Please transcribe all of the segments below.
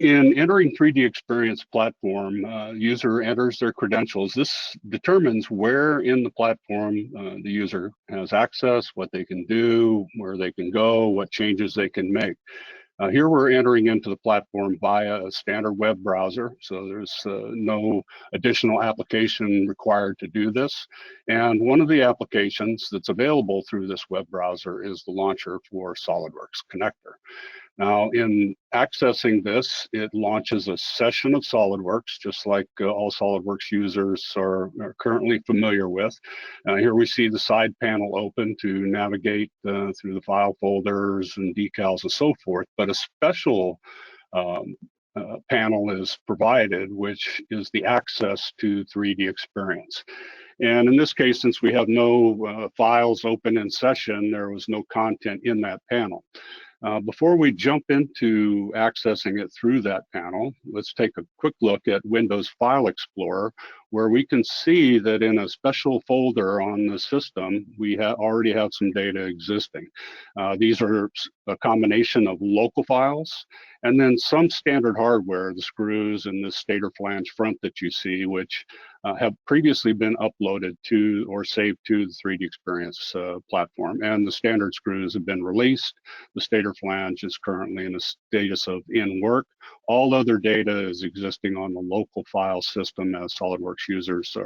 In entering 3DExperience platform, user enters their credentials. This determines where in the platform the user has access, what they can do, where they can go, what changes they can make. Here we're entering into the platform via a standard web browser, so there's no additional application required to do this. And one of the applications that's available through this web browser is the launcher for Solidworks Connector. Now, in accessing this, it launches a session of SolidWorks, just like all SolidWorks users are currently familiar with. Here we see the side panel open to navigate through the file folders and decals and so forth, but a special panel is provided, which is the access to 3DExperience. And in this case, since we have no files open in session, there was no content in that panel. Before we jump into accessing it through that panel, let's take a quick look at Windows File Explorer, where we can see that in a special folder on the system, we already have some data existing. These are a combination of local files and then some standard hardware, the screws and the stator flange front that you see, which have previously been uploaded to or saved to the 3DExperience platform. And the standard screws have been released. The stator flange is currently in a status of in work. All other data is existing on the local file system, as SolidWorks users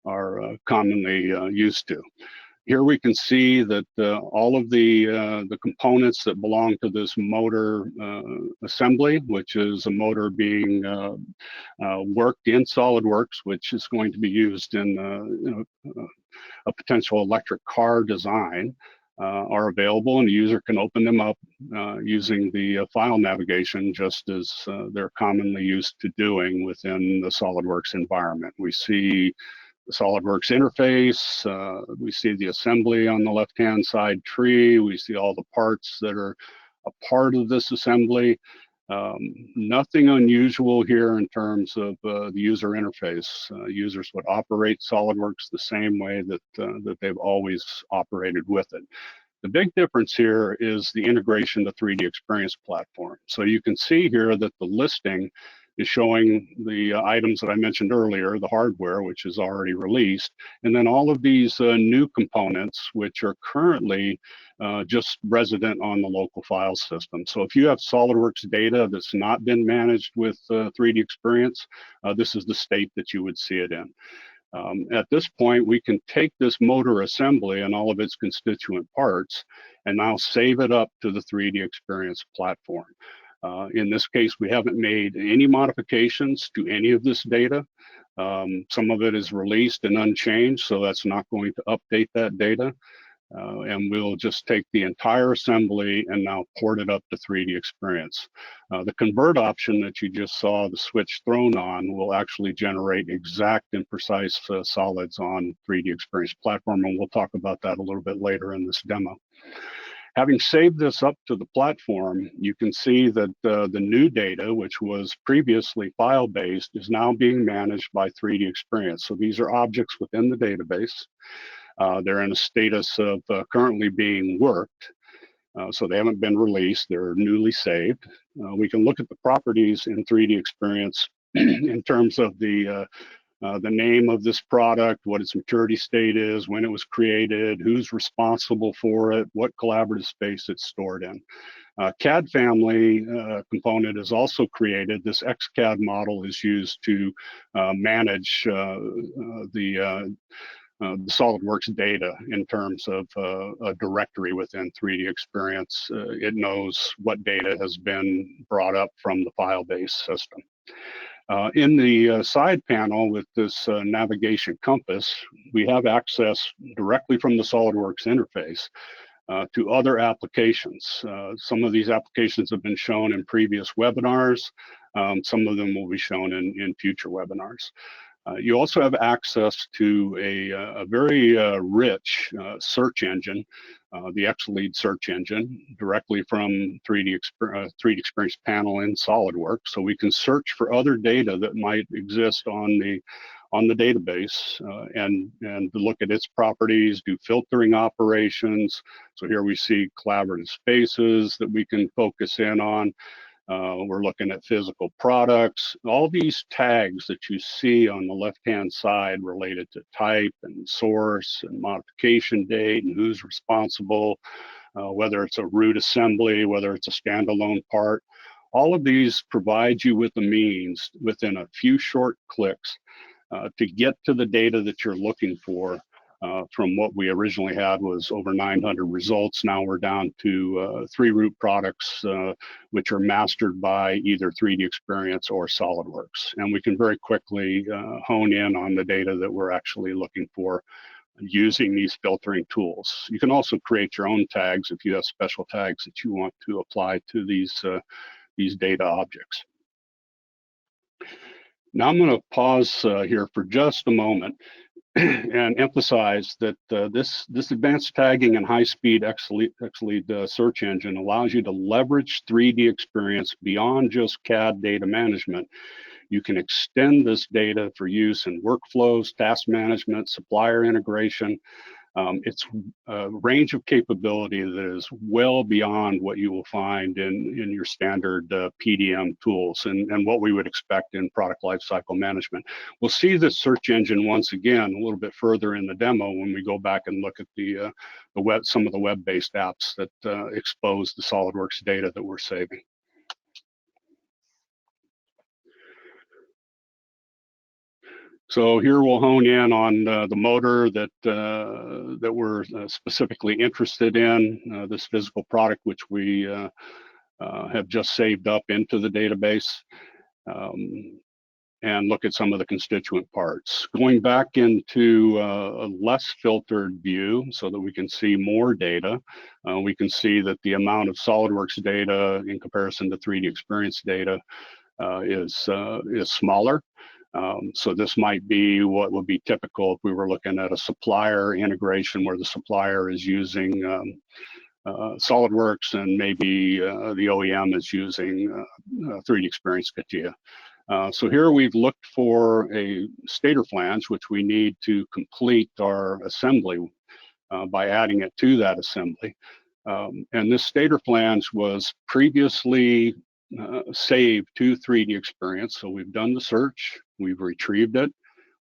are commonly used to. Here we can see that all of the components that belong to this motor assembly, which is a motor being worked in SolidWorks, which is going to be used in a potential electric car design, are available, and the user can open them up using the file navigation, just as they're commonly used to doing within the SolidWorks environment. We see the SolidWorks interface, we see the assembly on the left-hand side tree, we see all the parts that are a part of this assembly. Nothing unusual here in terms of the user interface. Users would operate SolidWorks the same way that they've always operated with it. The big difference here is the integration to 3DExperience platform. So you can see here that the listing is showing the items that I mentioned earlier, the hardware, which is already released, and then all of these new components, which are currently just resident on the local file system. So if you have SolidWorks data that's not been managed with 3DExperience, this is the state that you would see it in. At this point, we can take this motor assembly and all of its constituent parts and now save it up to the 3DExperience platform. In this case, we haven't made any modifications to any of this data. Some of it is released and unchanged, so that's not going to update that data. And we'll just take the entire assembly and now port it up to 3DExperience. The convert option that you just saw the switch thrown on will actually generate exact and precise solids on 3DExperience platform, and we'll talk about that a little bit later in this demo. Having saved this up to the platform, you can see that the new data, which was previously file-based, is now being managed by 3DExperience. So these are objects within the database. They're in a status of currently being worked. So they haven't been released, they're newly saved. We can look at the properties in 3DExperience in terms of the name of this product, what its maturity state is, when it was created, who's responsible for it, what collaborative space it's stored in. CAD family component is also created. This XCAD model is used to manage the SolidWorks data in terms of a directory within 3DExperience. It knows what data has been brought up from the file-based system. In the side panel with this navigation compass, we have access directly from the SolidWorks interface to other applications. Some of these applications have been shown in previous webinars. Some of them will be shown in future webinars. You also have access to a very rich search engine, the XLead search engine, directly from 3DExperience panel in SolidWorks. So we can search for other data that might exist on the database and look at its properties, do filtering operations. So here we see collaborative spaces that we can focus in on. We're looking at physical products. All these tags that you see on the left-hand side related to type and source and modification date and who's responsible, whether it's a root assembly, whether it's a standalone part. All of these provide you with the means within a few short clicks to get to the data that you're looking for. From what we originally had was over 900 results. Now we're down to 3 root products, which are mastered by either 3DExperience or Solidworks. And we can very quickly hone in on the data that we're actually looking for using these filtering tools. You can also create your own tags if you have special tags that you want to apply to these data objects. Now I'm going to pause here for just a moment and emphasize that this advanced tagging and high-speed XLEAD search engine allows you to leverage 3DExperience beyond just CAD data management. You can extend this data for use in workflows, task management, supplier integration. It's a range of capability that is well beyond what you will find in your standard PDM tools and what we would expect in product lifecycle management. We'll see this search engine once again a little bit further in the demo when we go back and look at some of the web-based apps that expose the SolidWorks data that we're saving. So here we'll hone in on the motor that we're specifically interested in, this physical product which we have just saved up into the database, and look at some of the constituent parts. Going back into a less filtered view so that we can see more data, we can see that the amount of SolidWorks data in comparison to 3DExperience data is smaller. So this might be what would be typical if we were looking at a supplier integration where the supplier is using SolidWorks and maybe the OEM is using 3DExperience CATIA. So here we've looked for a stator flange, which we need to complete our assembly by adding it to that assembly. And this stator flange was previously saved to 3DExperience. So we've done the search, we've retrieved it,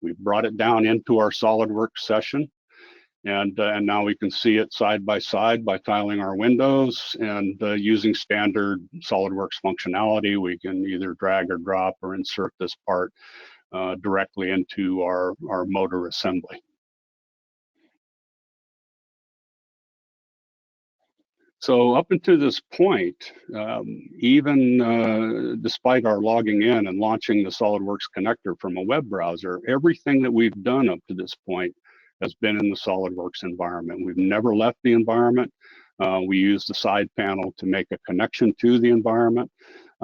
we've brought it down into our SolidWorks session, and now we can see it side by tiling our windows, and using standard SolidWorks functionality, we can either drag or drop or insert this part directly into our motor assembly. So up until this point, even despite our logging in and launching the SolidWorks Connector from a web browser, everything that we've done up to this point has been in the SolidWorks environment. We've never left the environment. We use the side panel to make a connection to the environment.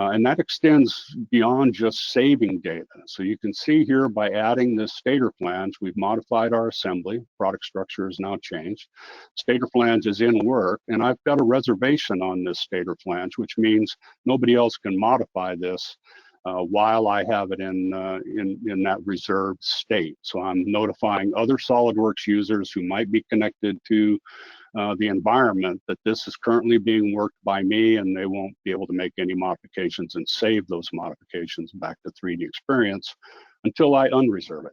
And that extends beyond just saving data. So you can see here by adding this stator flange, we've modified our assembly. Product structure is now changed. Stator flange is in work, and I've got a reservation on this stator flange, which means nobody else can modify this while I have it in that reserved state. So I'm notifying other SolidWorks users who might be connected to the environment that this is currently being worked by me, and they won't be able to make any modifications and save those modifications back to 3DExperience until I unreserve it.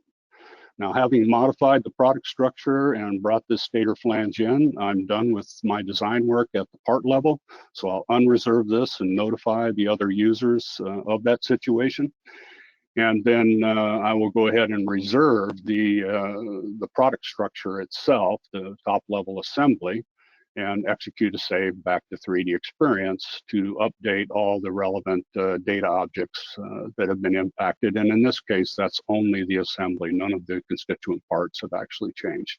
Now, having modified the product structure and brought this stator flange in, I'm done with my design work at the part level. So I'll unreserve this and notify the other users of that situation. And then I will go ahead and reserve the product structure itself, the top level assembly, and execute a save back to 3DExperience to update all the relevant data objects that have been impacted. And in this case, that's only the assembly. None of the constituent parts have actually changed.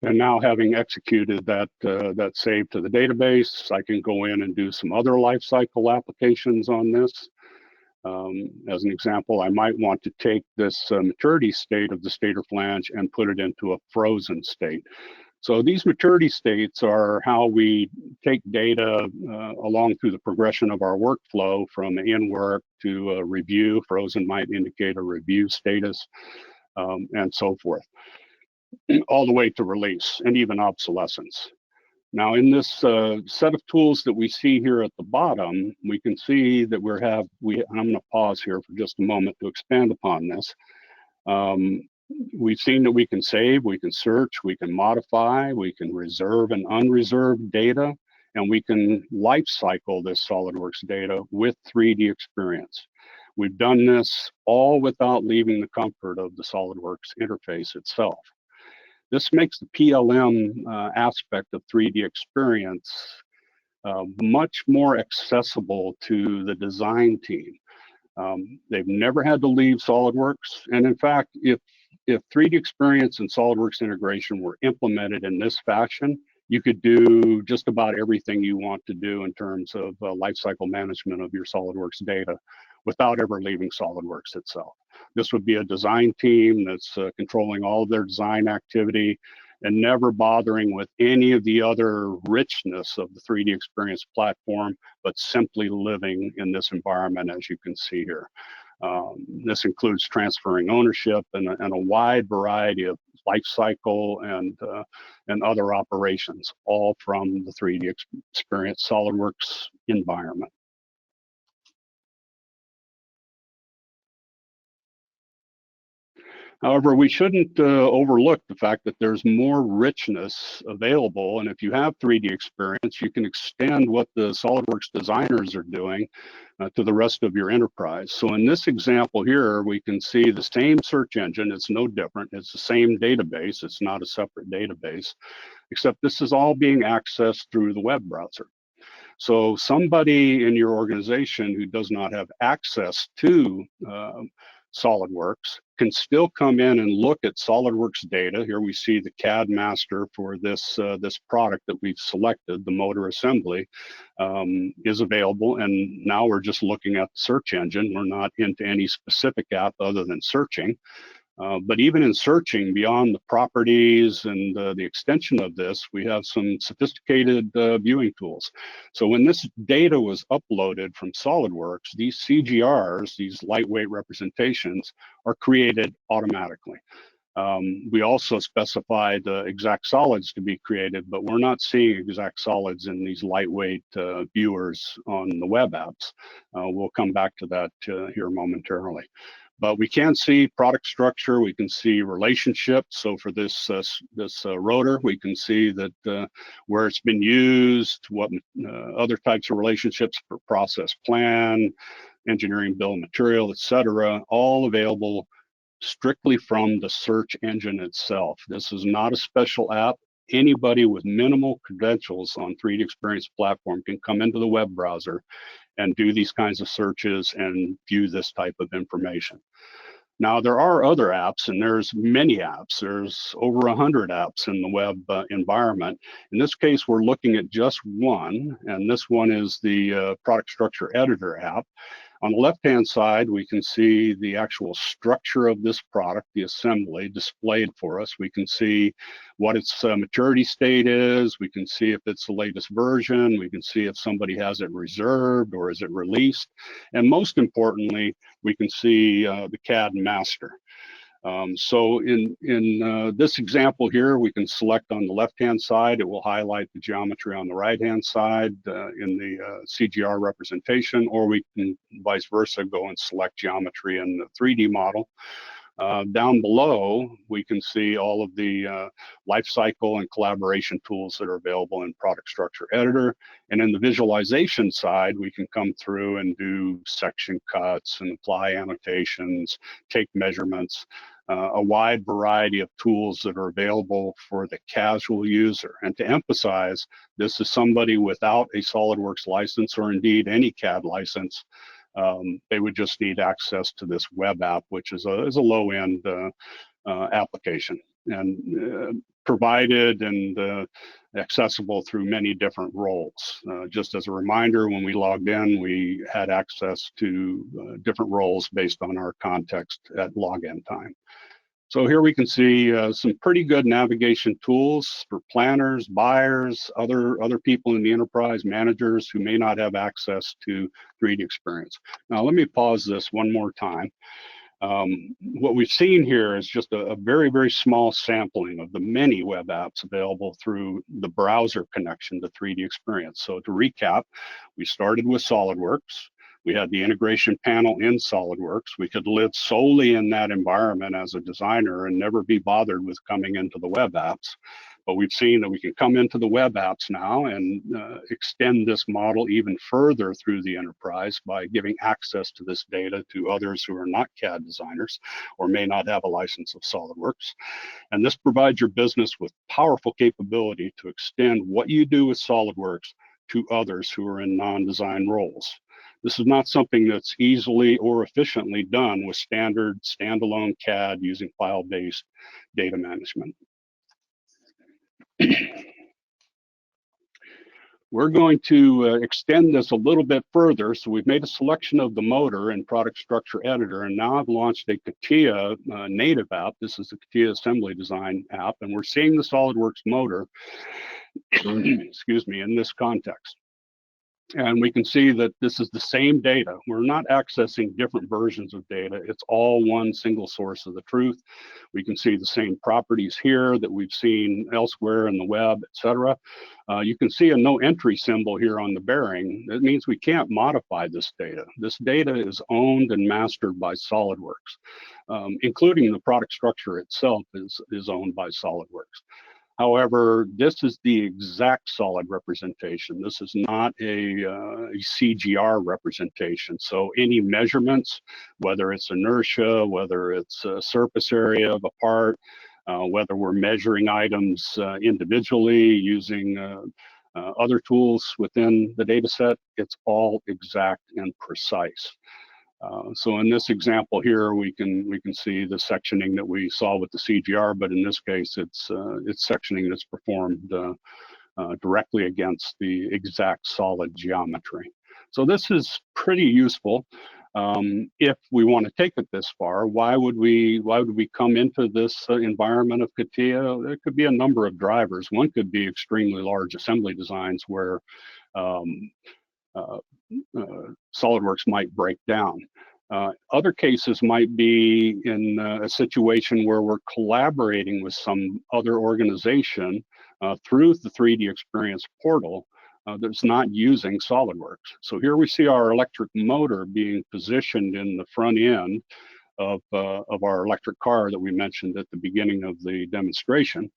And now, having executed that save to the database, I can go in and do some other lifecycle applications on this. As an example, I might want to take this maturity state of the stator flange and put it into a frozen state. So these maturity states are how we take data along through the progression of our workflow from in work to review. Frozen might indicate a review status. and so forth, all the way to release and even obsolescence. Now, in this set of tools that we see here at the bottom, we can see that and I'm going to pause here for just a moment to expand upon this. We've seen that we can save, we can search, we can modify, we can reserve and unreserved data, and we can life cycle this SolidWorks data with 3DExperience. We've done this all without leaving the comfort of the SolidWorks interface itself. This makes the PLM aspect of 3DExperience much more accessible to the design team. They've never had to leave SolidWorks, and in fact, if 3DExperience and SolidWorks integration were implemented in this fashion, you could do just about everything you want to do in terms of lifecycle management of your SolidWorks data without ever leaving SolidWorks itself. This would be a design team that's controlling all of their design activity and never bothering with any of the other richness of the 3DExperience platform, but simply living in this environment, as you can see here. This includes transferring ownership and a wide variety of life cycle and other operations, all from the 3DExperience SolidWorks environment. However, we shouldn't overlook the fact that there's more richness available, and if you have 3DExperience, you can extend what the SolidWorks designers are doing to the rest of your enterprise. So in this example here, we can see the same search engine. It's no different. It's the same database. It's not a separate database, except this is all being accessed through the web browser. So somebody in your organization who does not have access to SolidWorks can still come in and look at SolidWorks data. Here we see the CAD master for this product that we've selected, the motor assembly, is available. And now we're just looking at the search engine. We're not into any specific app other than searching. But even in searching beyond the properties and the extension of this, we have some sophisticated viewing tools. So when this data was uploaded from SolidWorks, these CGRs, these lightweight representations, are created automatically. We also specify the exact solids to be created, but we're not seeing exact solids in these lightweight viewers on the web apps. We'll come back to that here momentarily. But we can see product structure, we can see relationships. So for this rotor, we can see that where it's been used, what other types of relationships for process plan, engineering bill of material, etc., all available strictly from the search engine itself. This is not a special app. Anybody with minimal credentials on 3DExperience platform can come into the web browser and do these kinds of searches and view this type of information. Now, there are other apps, and there's many apps. There's over 100 apps in the web environment. In this case, we're looking at just one, and this one is the Product Structure Editor app. On the left-hand side, we can see the actual structure of this product, the assembly, displayed for us. We can see what its maturity state is. We can see if it's the latest version. We can see if somebody has it reserved or is it released. And most importantly, we can see the CAD master. So in this example here, we can select on the left-hand side. It will highlight the geometry on the right-hand side in the CGR representation, or we can vice versa go and select geometry in the 3D model. Down below, we can see all of the lifecycle and collaboration tools that are available in Product Structure Editor. And in the visualization side, we can come through and do section cuts and apply annotations, take measurements, a wide variety of tools that are available for the casual user. And to emphasize, this is somebody without a SolidWorks license or indeed any CAD license. They would just need access to this web app, which is a low-end application and provided and accessible through many different roles. Just as a reminder, when we logged in, we had access to different roles based on our context at login time. So here we can see some pretty good navigation tools for planners, buyers, other people in the enterprise, managers who may not have access to 3DExperience. Now let me pause this one more time. What we've seen here is just a very, very small sampling of the many web apps available through the browser connection to 3DExperience. So to recap, we started with SolidWorks. We had the integration panel in SolidWorks. We could live solely in that environment as a designer and never be bothered with coming into the web apps. But we've seen that we can come into the web apps now and extend this model even further through the enterprise by giving access to this data to others who are not CAD designers or may not have a license of SolidWorks. And this provides your business with powerful capability to extend what you do with SolidWorks to others who are in non-design roles. This is not something that's easily or efficiently done with standard standalone CAD using file-based data management. We're going to extend this a little bit further. So we've made a selection of the motor in Product Structure Editor, and now I've launched a CATIA native app. This is the CATIA assembly design app, and we're seeing the SolidWorks motor, excuse me, in this context. And we can see that this is the same data. We're not accessing different versions of data. It's all one single source of the truth. We can see the same properties here that we've seen elsewhere in the web, etc. You can see a no entry symbol here on the bearing. That means we can't modify this data. This data is owned and mastered by SolidWorks, including the product structure itself is owned by SolidWorks. However, this is the exact solid representation. This is not a CGR representation. So any measurements, whether it's inertia, whether it's surface area of a part, whether we're measuring items individually using other tools within the data set, it's all exact and precise. So in this example here, we can see the sectioning that we saw with the CGR, but in this case, it's sectioning that's performed directly against the exact solid geometry. So this is pretty useful. If we want to take it this far, why would we come into this environment of CATIA? There could be a number of drivers. One could be extremely large assembly designs where SolidWorks might break down. Other cases might be in a situation where we're collaborating with some other organization through the 3DExperience portal that's not using SolidWorks. So here we see our electric motor being positioned in the front end of our electric car that we mentioned at the beginning of the demonstration.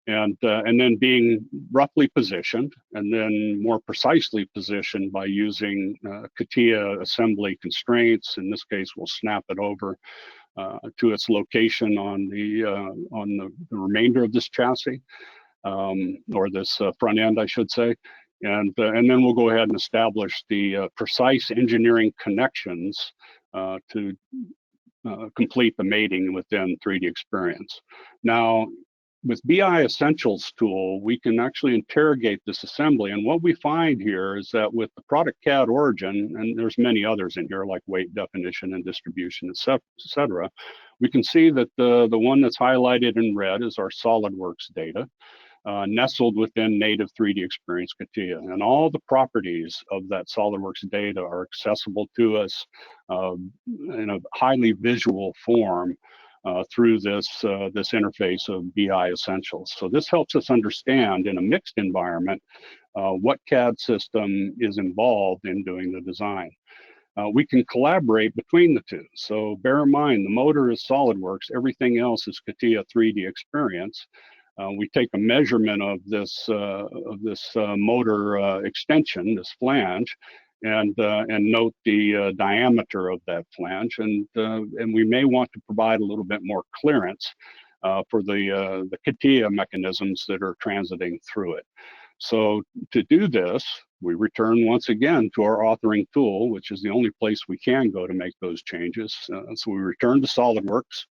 And then being roughly positioned and then more precisely positioned by using CATIA assembly constraints. In this case, we'll snap it over to its location on the remainder of this chassis, or this front end, I should say. And then we'll go ahead and establish the precise engineering connections to complete the mating within 3DExperience. Now, with BI Essentials tool, we can actually interrogate this assembly. And what we find here is that with the product CAD origin, and there's many others in here like weight, definition, and distribution, et cetera, we can see that the one that's highlighted in red is our SolidWorks data, nestled within native 3DExperience CATIA. And all the properties of that SolidWorks data are accessible to us in a highly visual form through this interface of BI Essentials. So this helps us understand in a mixed environment what CAD system is involved in doing the design. We can collaborate between the two. So bear in mind, the motor is SolidWorks, everything else is CATIA 3DExperience. We take a measurement of this motor extension, this flange, and note the diameter of that flange, and we may want to provide a little bit more clearance for the CATIA mechanisms that are transiting through it. So to do this, we return once again to our authoring tool, which is the only place we can go to make those changes. So we return to SolidWorks.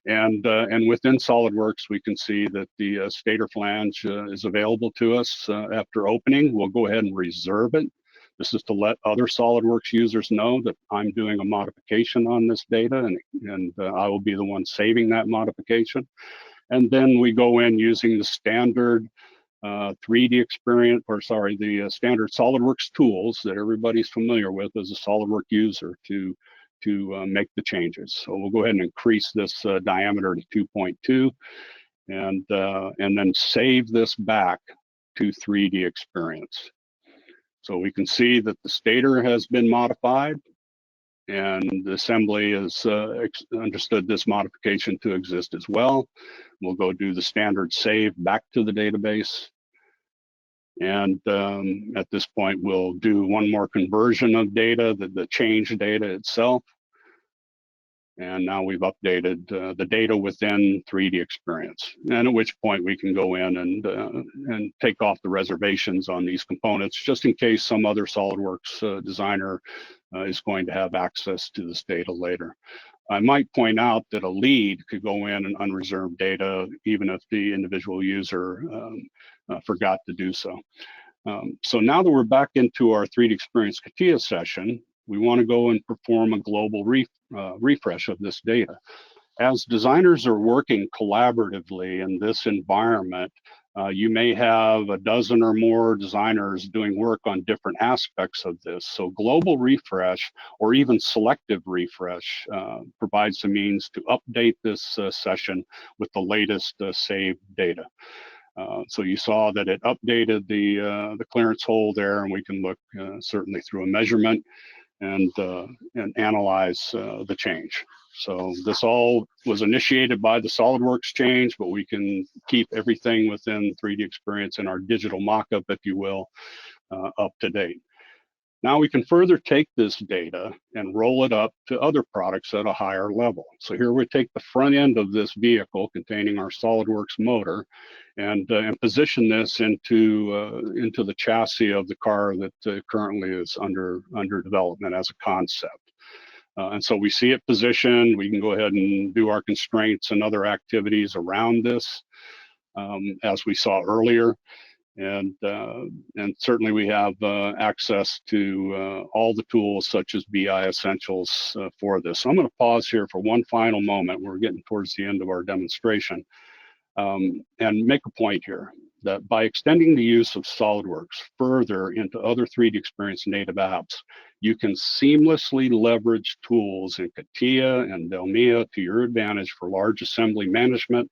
And within SolidWorks, we can see that the stator flange is available to us after opening. We'll go ahead and reserve it. This is to let other SolidWorks users know that I'm doing a modification on this data, and I will be the one saving that modification. And then we go in using the standard 3DExperience, or sorry, the standard SolidWorks tools that everybody's familiar with as a SolidWorks user to to make the changes. So we'll go ahead and increase this diameter to 2.2 and then save this back to 3DExperience. So we can see that the stator has been modified, and the assembly has understood this modification to exist as well. We'll go do the standard save back to the database. And at this point, we'll do one more conversion of data, the change data itself. And now we've updated the data within 3DExperience. And at which point we can go in and take off the reservations on these components, just in case some other SolidWorks designer is going to have access to this data later. I might point out that a lead could go in and unreserve data, even if the individual user forgot to do so. So now that we're back into our 3DExperience CATIA session, we want to go and perform a global refresh of this data. As designers are working collaboratively in this environment, you may have a dozen or more designers doing work on different aspects of this. So global refresh or even selective refresh provides a means to update this session with the latest saved data. So you saw that it updated the clearance hole there, and we can look certainly through a measurement and analyze the change. So this all was initiated by the SolidWorks change, but we can keep everything within 3DExperience in our digital mockup, if you will, up to date. Now we can further take this data and roll it up to other products at a higher level. So here we take the front end of this vehicle containing our SolidWorks motor and position this into the chassis of the car that currently is under development as a concept. And so we see it positioned. We can go ahead and do our constraints and other activities around this, as we saw earlier. And certainly we have access to all the tools such as BI Essentials for this. So I'm going to pause here for one final moment. We're getting towards the end of our demonstration, and make a point here that by extending the use of SolidWorks further into other 3DExperience native apps, you can seamlessly leverage tools in CATIA and Delmia to your advantage for large assembly management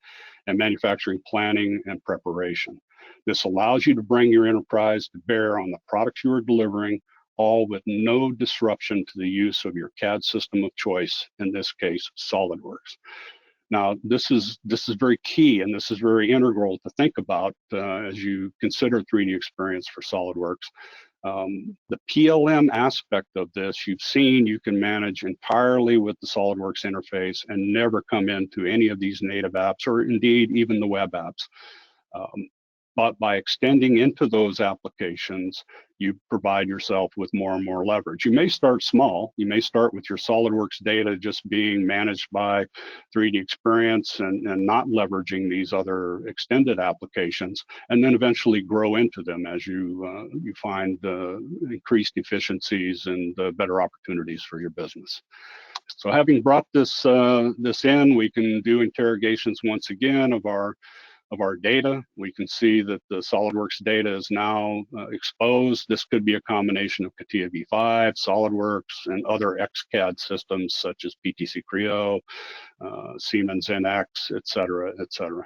and manufacturing planning and preparation. This allows you to bring your enterprise to bear on the products you are delivering, all with no disruption to the use of your CAD system of choice, in this case, SolidWorks. Now, this is very key, and this is very integral to think about as you consider 3DExperience for SolidWorks. The PLM aspect of this, you've seen you can manage entirely with the SolidWorks interface and never come into any of these native apps, or indeed even the web apps. But by extending into those applications, you provide yourself with more and more leverage. You may start small. You may start with your SolidWorks data just being managed by 3DExperience and not leveraging these other extended applications, and then eventually grow into them as you find increased efficiencies and better opportunities for your business. So having brought this in, we can do interrogations once again of our data. We can see that the SolidWorks data is now exposed. This could be a combination of CATIA V5, SolidWorks, and other XCAD systems such as PTC Creo, Siemens NX, et cetera, et cetera.